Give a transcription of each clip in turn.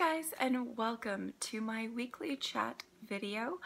guys, and welcome to my weekly chat video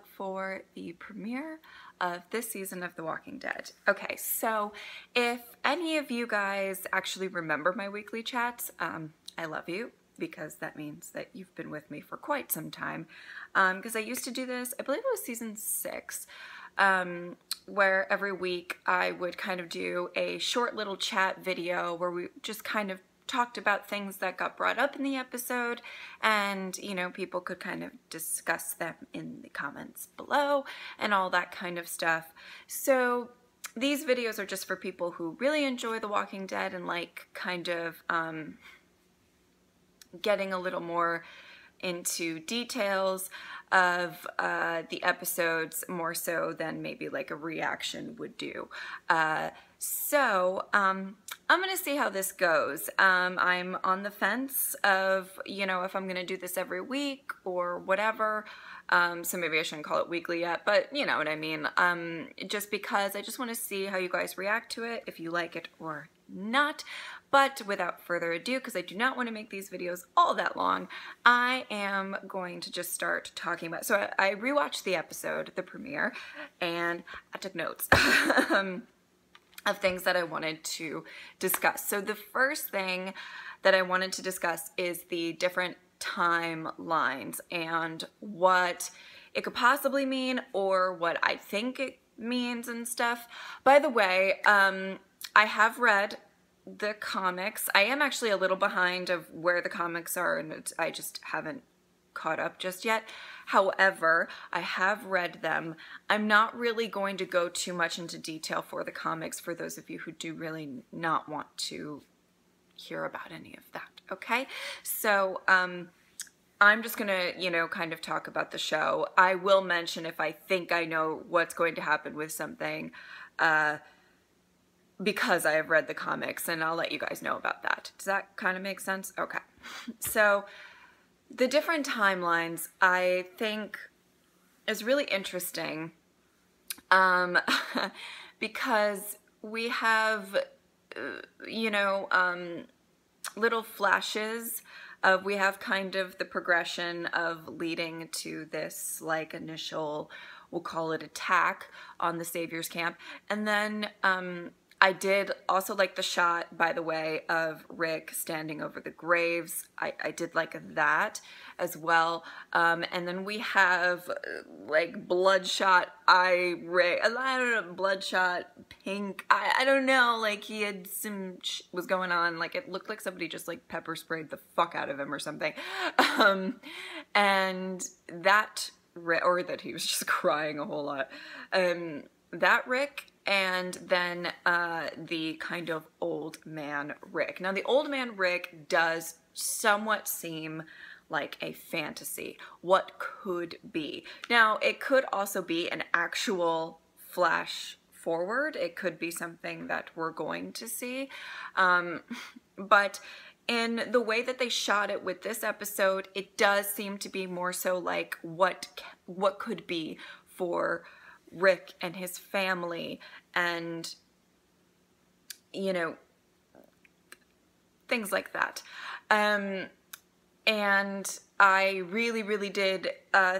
for the premiere of this season of The Walking Dead. Okay, so if any of you guys actually remember my weekly chats, I love you, because that means that you've been with me for quite some time. Because I used to do this, I believe it was season 6, where every week I would kind of do a short little chat video where we just kind of talked about things that got brought up in the episode, and you know, people could kind of discuss them in the comments below and all that kind of stuff. So these videos are just for people who really enjoy The Walking Dead and like kind of getting a little more into details of the episodes, more so than maybe like a reaction would do. I'm gonna see how this goes. I'm on the fence of, you know, if I'm gonna do this every week or whatever. So maybe I shouldn't call it weekly yet, but you know what I mean. Just because I just want to see how you guys react to it, if you like it or not. But without further ado, because I do not want to make these videos all that long, I am going to just start talking about, so I rewatched the episode, the premiere, and I took notes of things that I wanted to discuss. So the first thing that I wanted to discuss is the different timelines and what it could possibly mean, or what I think it means and stuff. By the way, I have read the comics. I am actually a little behind of where the comics are, and I just haven't caught up just yet. However, I have read them. I'm not really going to go too much into detail for the comics for those of you who do really not want to hear about any of that, okay? So, I'm just gonna, you know, kind of talk about the show. I will mention if I think I know what's going to happen with something, because I have read the comics, and I'll let you guys know about that. Does that kind of make sense? Okay. So the different timelines, I think, is really interesting, because we have, you know, little flashes of, we have kind of the progression of leading to this like initial, we'll call it attack on the Savior's camp. And then I did also like the shot, by the way, of Rick standing over the graves. I did like that as well. And then we have like bloodshot Rick. I don't know, bloodshot pink. I don't know, like he had some was going on. Like it looked like somebody just like pepper sprayed the fuck out of him or something. And that Rick, or that he was just crying a whole lot. That Rick, and then the kind of old man Rick. Now the old man Rick does somewhat seem like a fantasy. What could be? Now it could also be an actual flash forward. It could be something that we're going to see. But in the way that they shot it with this episode, it does seem to be more so like what could be for Rick and his family, and you know, things like that. And I really did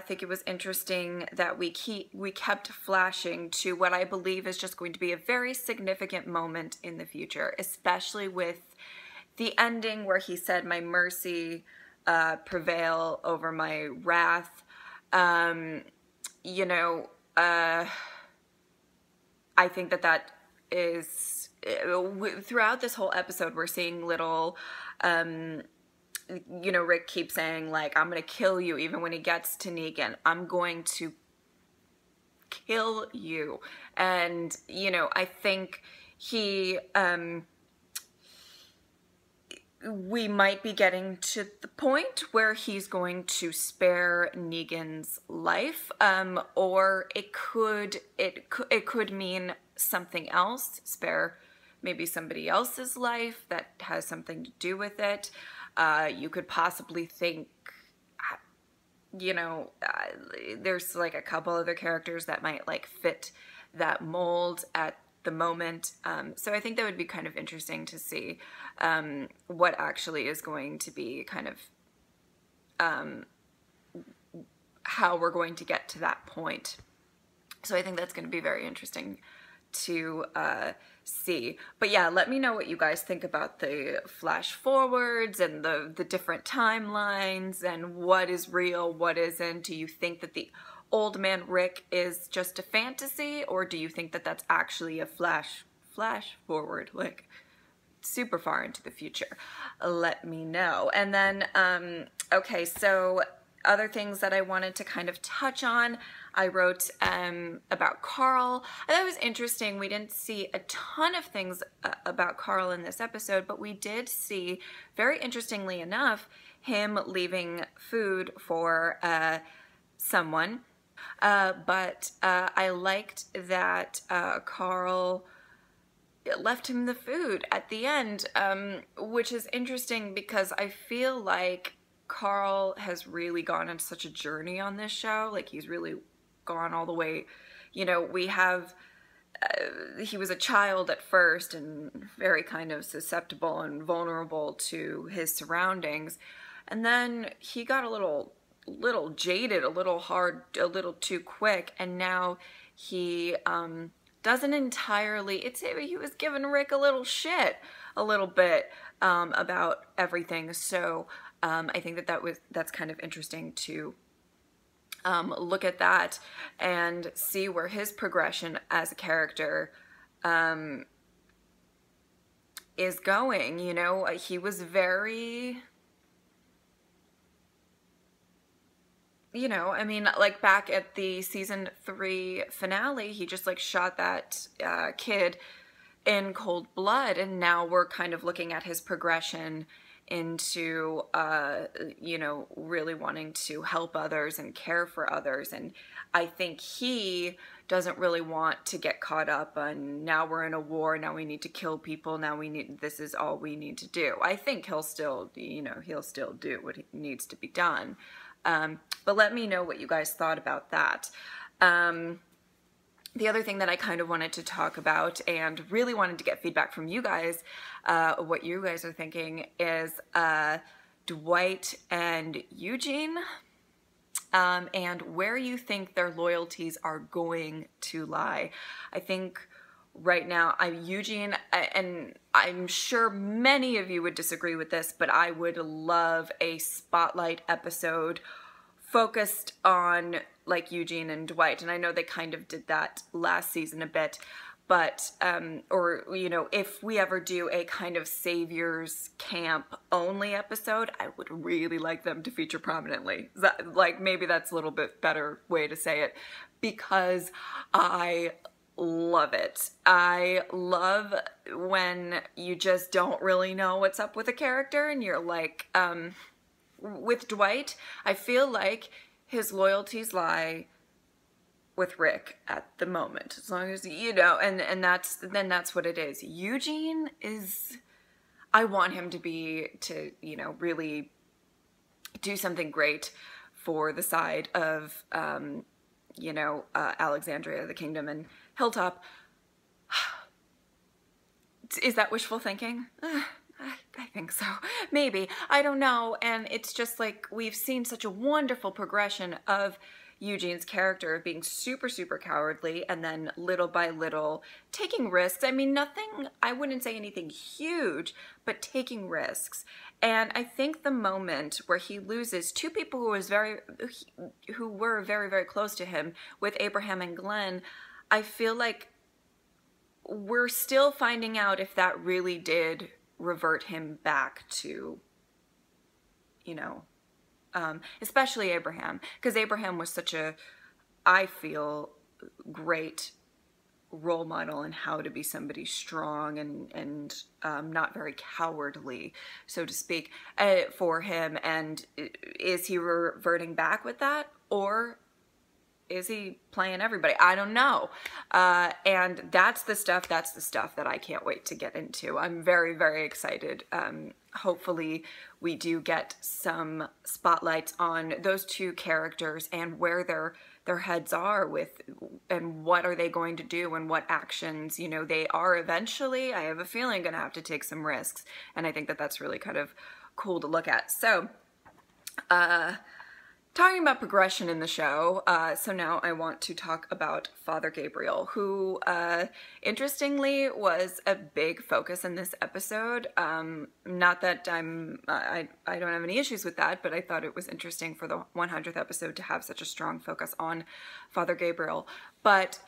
think it was interesting that we kept flashing to what I believe is just going to be a very significant moment in the future, especially with the ending where he said, "My mercy prevail over my wrath." You know, I think that is, throughout this whole episode, we're seeing little, you know, Rick keeps saying like, "I'm gonna kill you," even when he gets to Negan. "I'm going to kill you." And, you know, I think we might be getting to the point where he's going to spare Negan's life, or it could mean something else, spare maybe somebody else's life that has something to do with it. You could possibly think, you know, there's like a couple other characters that might like fit that mold at the moment. So I think that would be kind of interesting to see what actually is going to be kind of how we're going to get to that point. So I think that's going to be very interesting to see. But yeah, let me know what you guys think about the flash forwards and the different timelines and what is real, what isn't. Do you think that the old man Rick is just a fantasy, or do you think that that's actually a flash forward, like super far into the future? Let me know. And then, okay, so other things that I wanted to kind of touch on, I wrote about Carl. I thought it was interesting. We didn't see a ton of things about Carl in this episode, but we did see, very interestingly enough, him leaving food for someone. But I liked that Carl left him the food at the end, which is interesting because I feel like Carl has really gone on such a journey on this show. Like, he's really gone all the way. You know, we have, he was a child at first and very kind of susceptible and vulnerable to his surroundings. And then he got a little jaded, a little hard, a little too quick. And now he doesn't entirely, he was giving Rick a little shit a little bit about everything. So I think that's kind of interesting to look at that and see where his progression as a character is going. You know, he was very, you know, I mean, like back at the season 3 finale, he just like shot that kid in cold blood, and now we're kind of looking at his progression into, you know, really wanting to help others and care for others. And I think he doesn't really want to get caught up on, now we're in a war, now we need to kill people, this is all we need to do. I think he'll still, you know, he'll still do what needs to be done. But let me know what you guys thought about that. The other thing that I kind of wanted to talk about and really wanted to get feedback from you guys, what you guys are thinking, is Dwight and Eugene, and where you think their loyalties are going to lie. I think right now, Eugene, and I'm sure many of you would disagree with this, but I would love a spotlight episode focused on like Eugene and Dwight. And I know they kind of did that last season a bit, but, or, you know, if we ever do a kind of Saviors Camp only episode, I would really like them to feature prominently. Like, maybe that's a little bit better way to say it, because I love it. I love when you just don't really know what's up with a character and you're like, with Dwight, I feel like his loyalties lie with Rick at the moment, as long as, you know, and that's what it is. Eugene is, I want him to, you know, really do something great for the side of, you know, Alexandria, the Kingdom, and Hilltop. Is that wishful thinking? I think so. Maybe. I don't know. And it's just like, we've seen such a wonderful progression of Eugene's character of being super, super cowardly, and then little by little taking risks. I mean, nothing, I wouldn't say anything huge, but taking risks. And I think the moment where he loses two people who were very, very close to him, with Abraham and Glenn, I feel like we're still finding out if that really did revert him back to, you know, especially Abraham, because Abraham was such a, I feel, great role model in how to be somebody strong and not very cowardly, so to speak, for him. And is he reverting back with that, or is he playing everybody? I don't know. And that's the stuff that I can't wait to get into. I'm very, very excited. Hopefully we do get some spotlights on those two characters and where their heads are with, and what are they going to do, and what actions, you know, they are eventually, I have a feeling, going to have to take some risks. And I think that that's really kind of cool to look at. So Talking about progression in the show, so now I want to talk about Father Gabriel, who, interestingly, was a big focus in this episode. Not that I don't have any issues with that, but I thought it was interesting for the 100th episode to have such a strong focus on Father Gabriel. But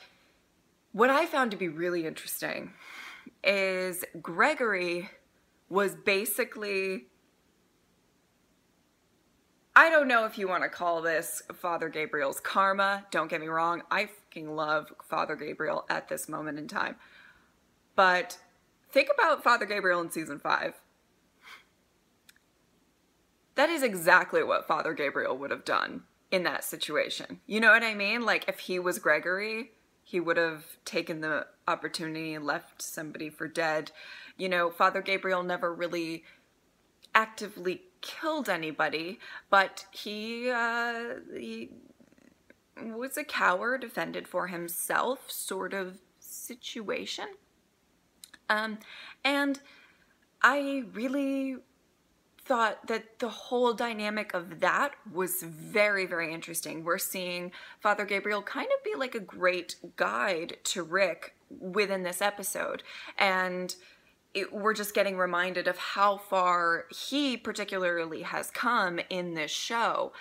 what I found to be really interesting is Gregory was basically... I don't know if you want to call this Father Gabriel's karma. Don't get me wrong. I fucking love Father Gabriel at this moment in time. But think about Father Gabriel in season 5. That is exactly what Father Gabriel would have done in that situation. You know what I mean? Like, if he was Gregory, he would have taken the opportunity and left somebody for dead. You know, Father Gabriel never really actively killed anybody, but he was a coward, defended for himself sort of situation. And I really thought that the whole dynamic of that was very, very interesting. We're seeing Father Gabriel kind of be like a great guide to Rick within this episode. And we're just getting reminded of how far he particularly has come in this show.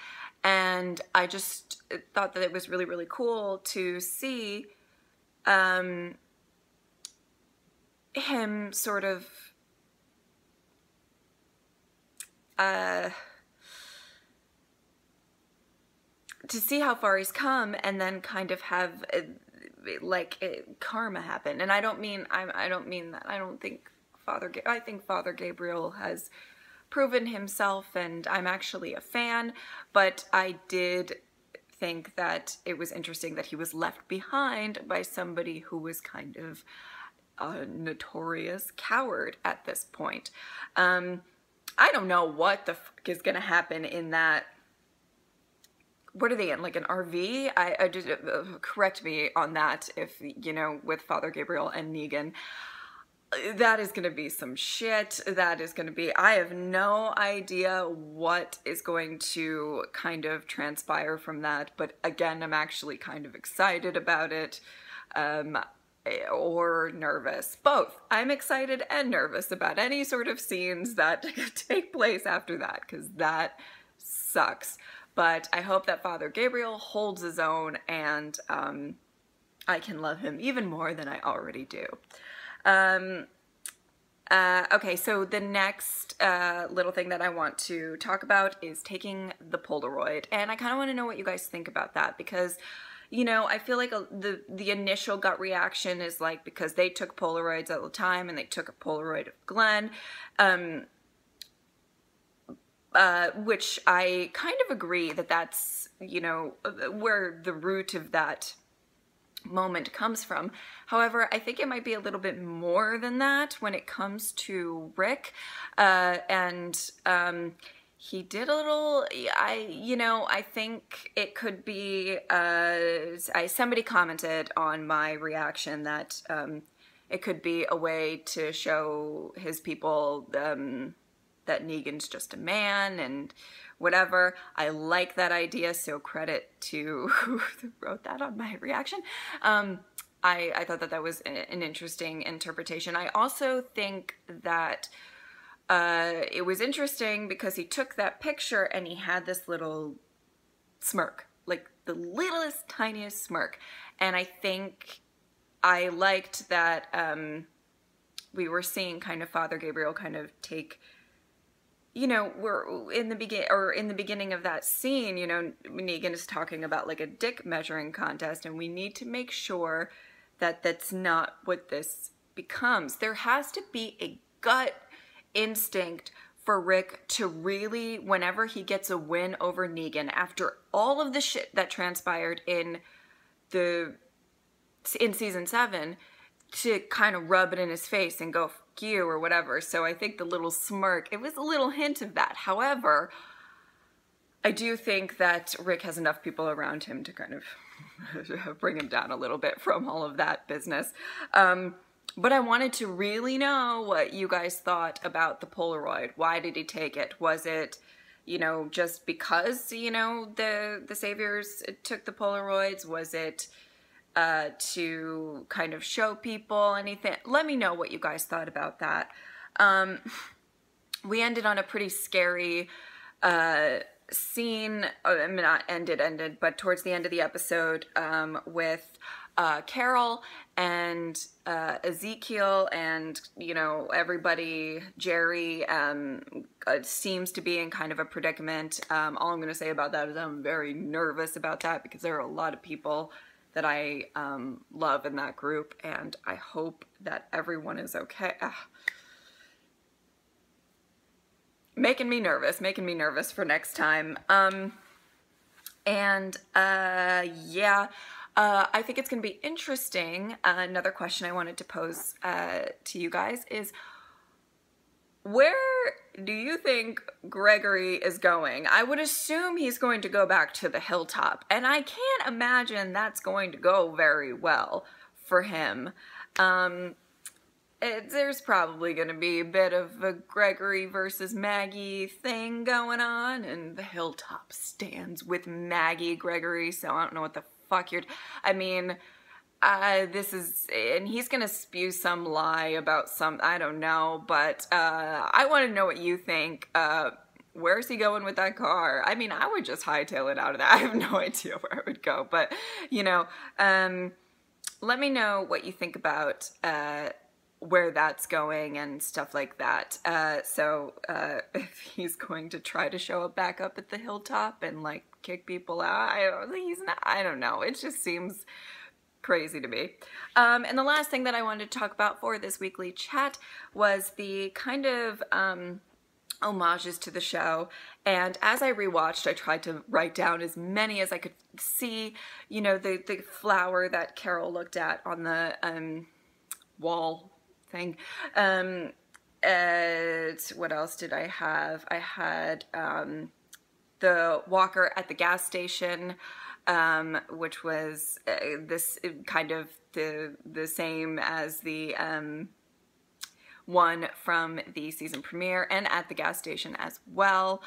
And I just thought that it was really, really cool to see him sort of to see how far he's come and then kind of have karma happen. And I don't mean that. I don't think I think Father Gabriel has proven himself, and I'm actually a fan, but I did think that it was interesting that he was left behind by somebody who was kind of a notorious coward at this point. I don't know what the fuck is gonna happen in that. What are they in, like an RV? I just correct me on that if, you know, with Father Gabriel and Negan. That is going to be some shit. That is going to be, I have no idea what is going to kind of transpire from that. But again, I'm actually kind of excited about it, or nervous. Both. I'm excited and nervous about any sort of scenes that take place after that, because that sucks. But I hope that Father Gabriel holds his own, and I can love him even more than I already do. Okay, so the next little thing that I want to talk about is taking the polaroid. And I kind of want to know what you guys think about that, because, you know, I feel like the initial gut reaction is like, because they took polaroids all the time and they took a polaroid of Glenn, which I kind of agree that that's, you know, where the root of that moment comes from. However, I think it might be a little bit more than that when it comes to Rick, and he did a little, I think it could be, somebody commented on my reaction that it could be a way to show his people that Negan's just a man and whatever. I like that idea, so credit to who wrote that on my reaction. I thought that was an interesting interpretation. I also think that it was interesting because he took that picture and he had this little smirk, like the littlest, tiniest smirk. And I think I liked that we were seeing kind of Father Gabriel kind of take, you know, we're in the beginning of that scene, you know, Negan is talking about like a dick measuring contest, and we need to make sure that that's not what this becomes. There has to be a gut instinct for Rick to really, whenever he gets a win over Negan, after all of the shit that transpired in season 7, to kind of rub it in his face and go, fuck you, or whatever. So I think the little smirk, it was a little hint of that. However, I do think that Rick has enough people around him to kind of bring him down a little bit from all of that business. But I wanted to really know what you guys thought about the Polaroid. Why did he take it? Was it, you know, just because, you know, the saviors took the Polaroids? Was it to kind of show people anything? Let me know what you guys thought about that. We ended on a pretty scary scene. I mean, not ended, but towards the end of the episode, with Carol and Ezekiel and, you know, everybody. Jerry seems to be in kind of a predicament. All I'm going to say about that is I'm very nervous about that, because there are a lot of people that I love in that group, and I hope that everyone is okay. Making me nervous for next time. Yeah, I think it's gonna be interesting. Another question I wanted to pose to you guys is, where do you think Gregory is going? I would assume he's going to go back to the hilltop, and I can't imagine that's going to go very well for him. There's probably going to be a bit of a Gregory versus Maggie thing going on, and the hilltop stands with Maggie Gregory, so I don't know what the fuck I mean, this is, and he's going to spew some lie about some, I don't know, but I want to know what you think. Where's he going with that car? I mean, I would just hightail it out of that. I have no idea where I would go, but, you know, let me know what you think about where that's going and stuff like that. So if he's going to try to show up back up at the hilltop and like kick people out, I don't know. It just seems crazy to me. And the last thing that I wanted to talk about for this weekly chat was the kind of homages to the show. And as I rewatched, I tried to write down as many as I could see. You know, the flower that Carol looked at on the wall thing. What else did I have? I had the walker at the gas station, which was this kind of the same as the one from the season premiere, and at the gas station as well,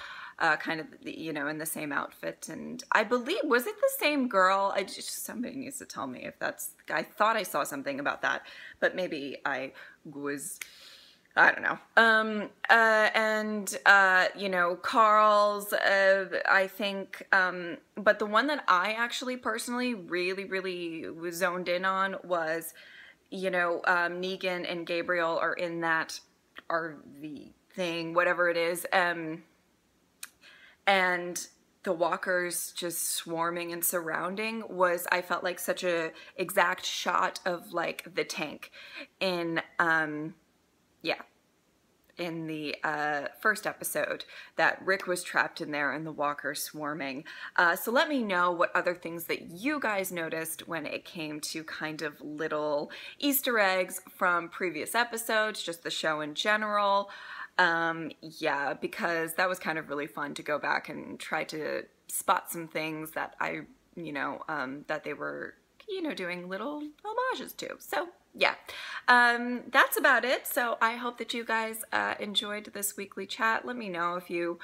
kind of, you know, in the same outfit. And I believe, was it the same girl? Somebody needs to tell me if that's, I thought I saw something about that, but maybe I was, I don't know. You know, Carl's, I think, but the one that I actually personally really was zoned in on was, you know, Negan and Gabriel are in that RV thing, whatever it is, and the walkers just swarming and surrounding was, I felt like, such a exact shot of like the tank in in the first episode, that Rick was trapped in there and the walkers swarming. So let me know what other things that you guys noticed when it came to kind of little Easter eggs from previous episodes, just the show in general. Yeah, because that was kind of really fun to go back and try to spot some things that I, you know, that they were, you know, doing little homages to. So yeah, that's about it. So I hope that you guys enjoyed this weekly chat. Let me know if you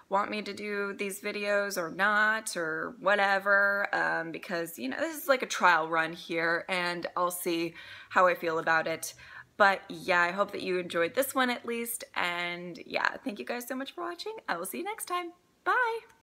want me to do these videos or not, or whatever, because, you know, this is like a trial run here, and I'll see how I feel about it. But yeah, I hope that you enjoyed this one at least, and yeah, thank you guys so much for watching. I will see you next time. Bye!